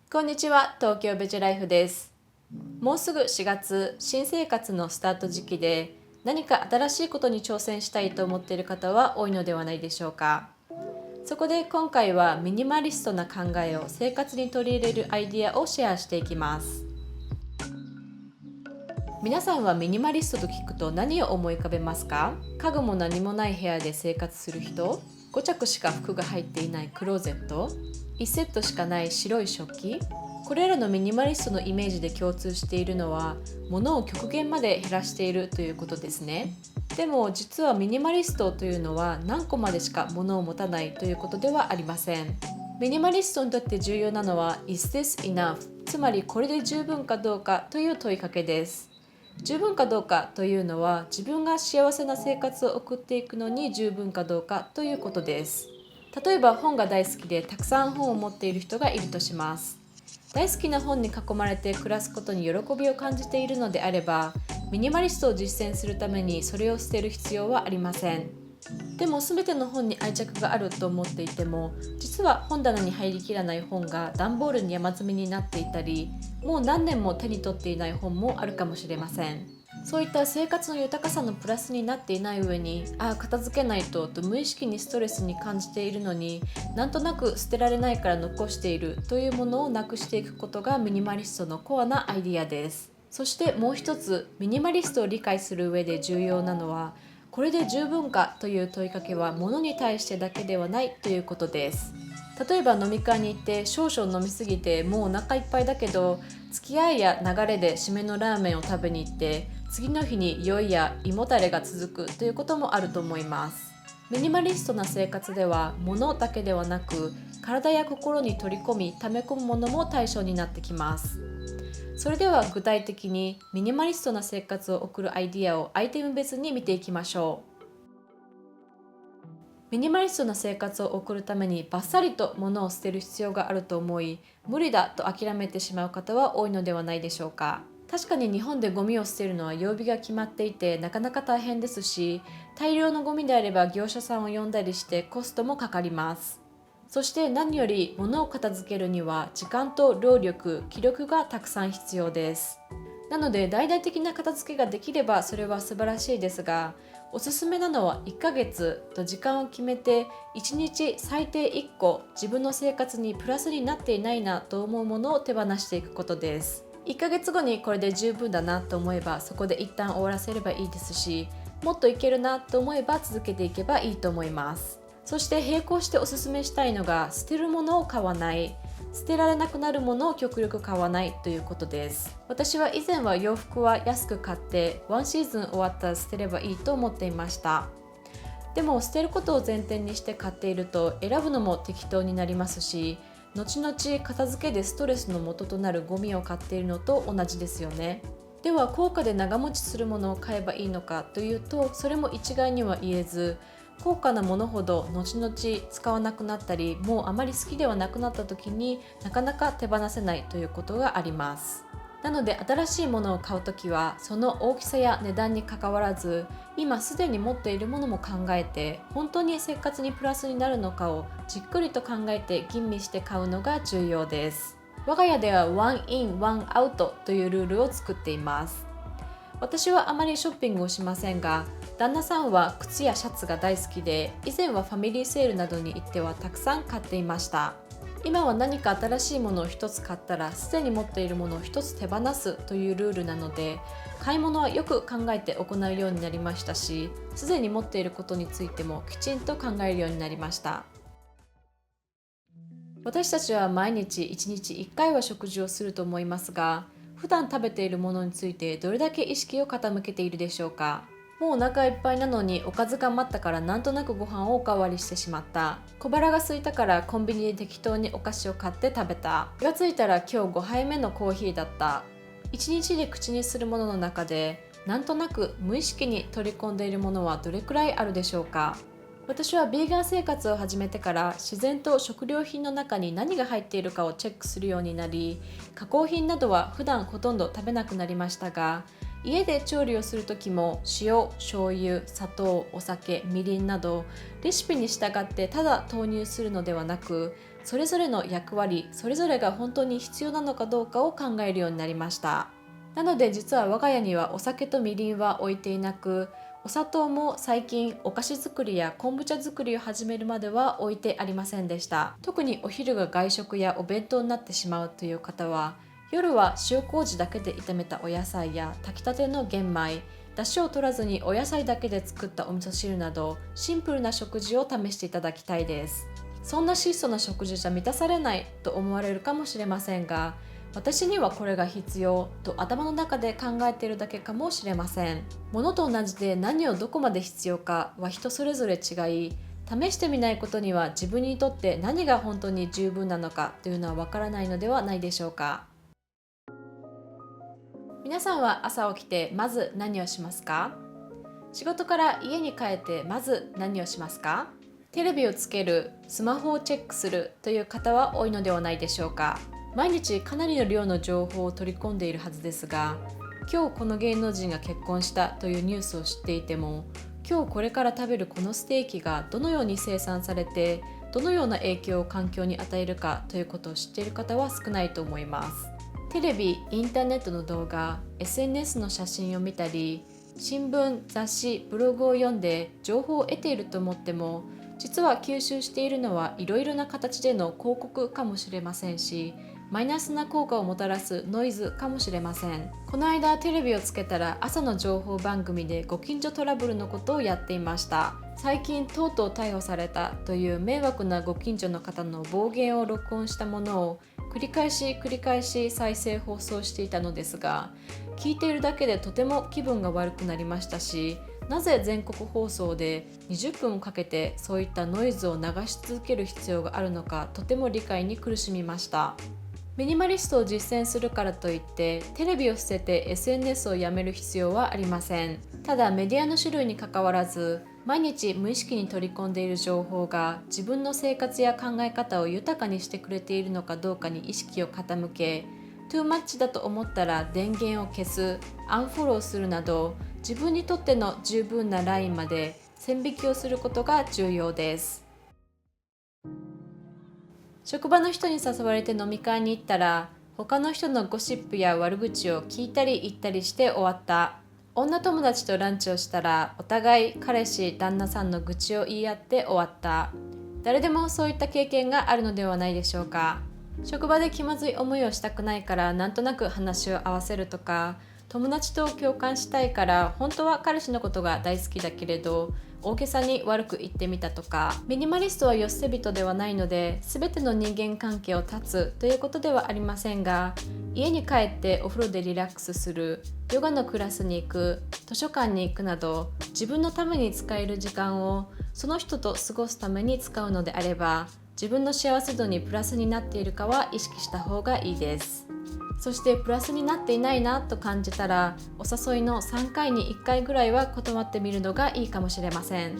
こんにちは、東京ベジライフです。もうすぐ4月、新生活のスタート時期で、何か新しいことに挑戦したいと思っている方は多いのではないでしょうか。そこで今回はミニマリストな考えを生活に取り入れるアイディアをシェアしていきます。皆さんはミニマリストと聞くと何を思い浮かべますか？家具も何もない部屋で生活する人、5着しか服が入っていないクローゼット、1セットしかない白い食器。これらのミニマリストのイメージで共通しているのは、物を極限まで減らしているということですね。でも実はミニマリストというのは何個までしか物を持たないということではありません。ミニマリストにとって重要なのは Is this enough？ つまりこれで十分かどうかという問いかけです。十分かどうかというのは自分が幸せな生活を送っていくのに十分かどうかということです。例えば本が大好きでたくさん本を持っている人がいるとします。大好きな本に囲まれて暮らすことに喜びを感じているのであれば、ミニマリストを実践するためにそれを捨てる必要はありません。でも全ての本に愛着があると思っていても、実は本棚に入りきらない本が段ボールに山積みになっていたり、もう何年も手に取っていない本もあるかもしれません。そういった生活の豊かさのプラスになっていない上に、片付けないと無意識にストレスに感じているのに、なんとなく捨てられないから残しているというものをなくしていくことがミニマリストのコアなアイディアです。そしてもう一つ、ミニマリストを理解する上で重要なのは、これで十分かという問いかけは物に対してだけではないということです。例えば飲み会に行って少々飲みすぎてもうお腹いっぱいだけど、付き合いや流れで締めのラーメンを食べに行って次の日に酔いや胃もたれが続くということもあると思います。ミニマリストな生活では物だけではなく、体や心に取り込み溜め込むものも対象になってきます。それでは具体的にミニマリストな生活を送るアイディアをアイテム別に見ていきましょう。ミニマリストな生活を送るためにバッサリと物を捨てる必要があると思い、無理だと諦めてしまう方は多いのではないでしょうか。確かに日本でゴミを捨てるのは曜日が決まっていてなかなか大変ですし、大量のゴミであれば業者さんを呼んだりしてコストもかかります。そして何より物を片付けるには時間と労力、気力がたくさん必要です。なので大々的な片付けができればそれは素晴らしいですが、おすすめなのは1ヶ月と時間を決めて1日最低1個自分の生活にプラスになっていないなと思うものを手放していくことです。1ヶ月後にこれで十分だなと思えばそこで一旦終わらせればいいですし、もっといけるなと思えば続けていけばいいと思います。そして並行しておすすめしたいのが捨てるものを買わない、捨てられなくなるものを極力買わないということです。私は以前は洋服は安く買ってワンシーズン終わったら捨てればいいと思っていました。でも捨てることを前提にして買っていると選ぶのも適当になりますし、後々片付けでストレスの元となるゴミを買っているのと同じですよね。では高価で長持ちするものを買えばいいのかというと、それも一概には言えず、高価なものほど後々使わなくなったり、もうあまり好きではなくなった時になかなか手放せないということがあります。なので新しいものを買うときはその大きさや値段にかかわらず、今すでに持っているものも考えて本当に生活にプラスになるのかをじっくりと考えて吟味して買うのが重要です。我が家ではワンインワンアウトというルールを作っています。私はあまりショッピングをしませんが、旦那さんは靴やシャツが大好きで、以前はファミリーセールなどに行ってはたくさん買っていました。今は何か新しいものを一つ買ったらすでに持っているものを一つ手放すというルールなので、買い物はよく考えて行うようになりましたし、すでに持っていることについてもきちんと考えるようになりました。私たちは毎日1日1回は食事をすると思いますが、普段食べているものについてどれだけ意識を傾けているでしょうか。もうお腹いっぱいなのにおかずが余ったからなんとなくご飯をおかわりしてしまった。小腹が空いたからコンビニで適当にお菓子を買って食べた。気がついたら今日5杯目のコーヒーだった。1日で口にするものの中でなんとなく無意識に取り込んでいるものはどれくらいあるでしょうか。私はビーガン生活を始めてから自然と食料品の中に何が入っているかをチェックするようになり、加工品などは普段ほとんど食べなくなりましたが、家で調理をする時も塩、醤油、砂糖、お酒、みりんなどレシピに従ってただ投入するのではなく、それぞれの役割、それぞれが本当に必要なのかどうかを考えるようになりました。なので実は我が家にはお酒とみりんは置いていなく、お砂糖も最近お菓子作りや昆布茶作りを始めるまでは置いてありませんでした。特にお昼が外食やお弁当になってしまうという方は、夜は塩麹だけで炒めたお野菜や炊きたての玄米、出汁を取らずにお野菜だけで作ったお味噌汁などシンプルな食事を試していただきたいです。そんな質素な食事じゃ満たされないと思われるかもしれませんが、私にはこれが必要と頭の中で考えているだけかもしれません。物と同じで何をどこまで必要かは人それぞれ違い、試してみないことには自分にとって何が本当に十分なのかというのはわからないのではないでしょうか。皆さんは朝起きてまず何をしますか？仕事から家に帰ってまず何をしますか？テレビをつける、スマホをチェックするという方は多いのではないでしょうか。毎日かなりの量の情報を取り込んでいるはずですが、今日この芸能人が結婚したというニュースを知っていても、今日これから食べるこのステーキがどのように生産されて、どのような影響を環境に与えるかということを知っている方は少ないと思います。テレビ、インターネットの動画、SNS の写真を見たり、新聞、雑誌、ブログを読んで情報を得ていると思っても、実は吸収しているのはいろいろな形での広告かもしれませんし、マイナスな効果をもたらすノイズかもしれません。この間テレビをつけたら朝の情報番組でご近所トラブルのことをやっていました。最近とうとう逮捕されたという迷惑なご近所の方の暴言を録音したものを繰り返し再生放送していたのですが、聞いているだけでとても気分が悪くなりましたし、なぜ全国放送で20分かけてそういったノイズを流し続ける必要があるのか、とても理解に苦しみました。ミニマリストを実践するからといってテレビを捨てて SNS をやめる必要はありません。ただメディアの種類にかかわらず、毎日無意識に取り込んでいる情報が自分の生活や考え方を豊かにしてくれているのかどうかに意識を傾け、トゥーマッチだと思ったら電源を消す、アンフォローするなど自分にとっての十分なラインまで線引きをすることが重要です。職場の人に誘われて飲み会に行ったら、他の人のゴシップや悪口を聞いたり言ったりして終わった。女友達とランチをしたら、お互い彼氏、旦那さんの愚痴を言い合って終わった。誰でもそういった経験があるのではないでしょうか。職場で気まずい思いをしたくないからなんとなく話を合わせるとか、友達と共感したいから本当は彼氏のことが大好きだけれど大げさに悪く言ってみたとか、ミニマリストはよ捨て人ではないので全ての人間関係を断つということではありませんが、家に帰ってお風呂でリラックスする、ヨガのクラスに行く、図書館に行くなど自分のために使える時間をその人と過ごすために使うのであれば、自分の幸せ度にプラスになっているかは意識した方がいいです。そしてプラスになっていないなと感じたら、お誘いの3回に1回ぐらいは断ってみるのがいいかもしれません。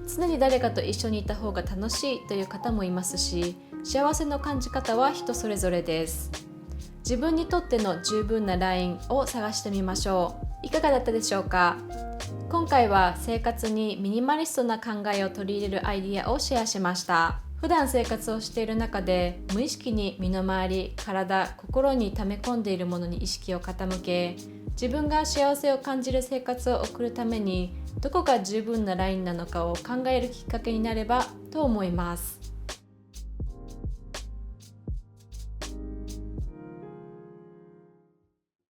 常に誰かと一緒にいた方が楽しいという方もいますし、幸せの感じ方は人それぞれです。自分にとっての十分なラインを探してみましょう。いかがだったでしょうか。今回は生活にミニマリストな考えを取り入れるアイディアをシェアしました。普段生活をしている中で無意識に身の回り、体、心に溜め込んでいるものに意識を傾け、自分が幸せを感じる生活を送るためにどこが十分なラインなのかを考えるきっかけになればと思います。